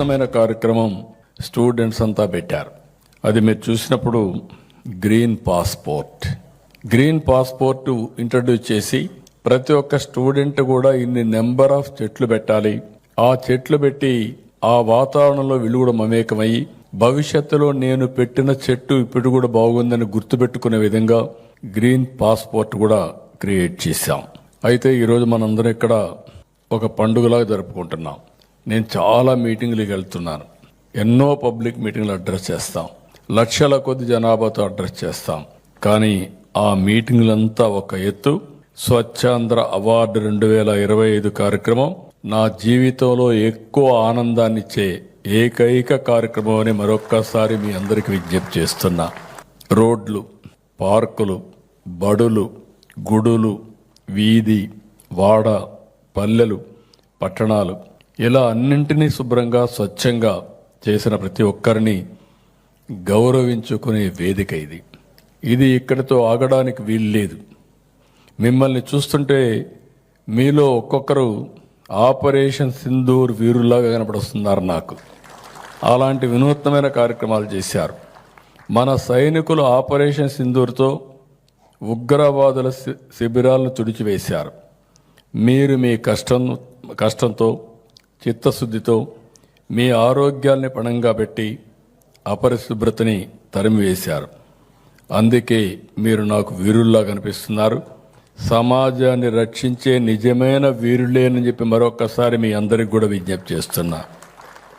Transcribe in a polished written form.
వినూత్నమైన కార్యక్రమం స్టూడెంట్స్ అంతా పెట్టారు. అది మీరు చూసినప్పుడు గ్రీన్ పాస్పోర్ట్ ఇంట్రడ్యూస్ చేసి ప్రతి ఒక్క స్టూడెంట్ కూడా ఇన్ని నెంబర్ ఆఫ్ చెట్లు పెట్టాలి, ఆ చెట్లు పెట్టి ఆ వాతావరణంలో వీళ్ళు కూడా మమేకమయ్యి భవిష్యత్తులో నేను పెట్టిన చెట్టు ఇప్పుడు కూడా బాగుందని గుర్తుపెట్టుకునే విధంగా గ్రీన్ పాస్పోర్ట్ కూడా క్రియేట్ చేశాం. అయితే ఈరోజు మనందరం ఇక్కడ ఒక పండుగలాగా జరుపుకుంటున్నాం. నేను చాలా మీటింగ్లకు వెళ్తున్నాను, ఎన్నో పబ్లిక్ మీటింగ్లు అడ్రస్ చేస్తాం, లక్షల కొద్ది జనాభాతో అడ్రస్ చేస్తాం. కానీ ఆ మీటింగ్లంతా ఒక ఎత్తు. స్వచ్ఛాంధ్ర అవార్డు 2025 కార్యక్రమం నా జీవితంలో ఎక్కువ ఆనందాన్నిచ్చే ఏకైక కార్యక్రమం అని మరొక్కసారి మీ అందరికీ విజ్ఞప్తి చేస్తున్నా. రోడ్లు, పార్కులు, బడులు, గుడులు, వీధి, వాడ, పల్లెలు, పట్టణాలు ఇలా అన్నింటినీ శుభ్రంగా స్వచ్ఛంగా చేసిన ప్రతి ఒక్కరిని గౌరవించుకునే వేదిక ఇది ఇక్కడితో ఆగడానికి వీల్లేదు. మిమ్మల్ని చూస్తుంటే మీలో ఒక్కొక్కరు ఆపరేషన్ సింధూర్ వీరుల్లాగా కనపడుస్తున్నారు నాకు. అలాంటి వినూత్నమైన కార్యక్రమాలు చేశారు. మన సైనికులు ఆపరేషన్ సింధూర్తో ఉగ్రవాదుల శిబిరాలను తుడిచివేశారు. మీరు మీ కష్టంతో చిత్తశుద్ధితో మీ ఆరోగ్యాల్ని పణంగా పెట్టి అపరిశుభ్రతని తరిమివేశారు. అందుకే మీరు నాకు వీరుల్లా కనిపిస్తున్నారు. సమాజాన్ని రక్షించే నిజమైన వీరులేనని చెప్పి మరొకసారి మీ అందరికి కూడా విజ్ఞప్తి చేస్తున్నా.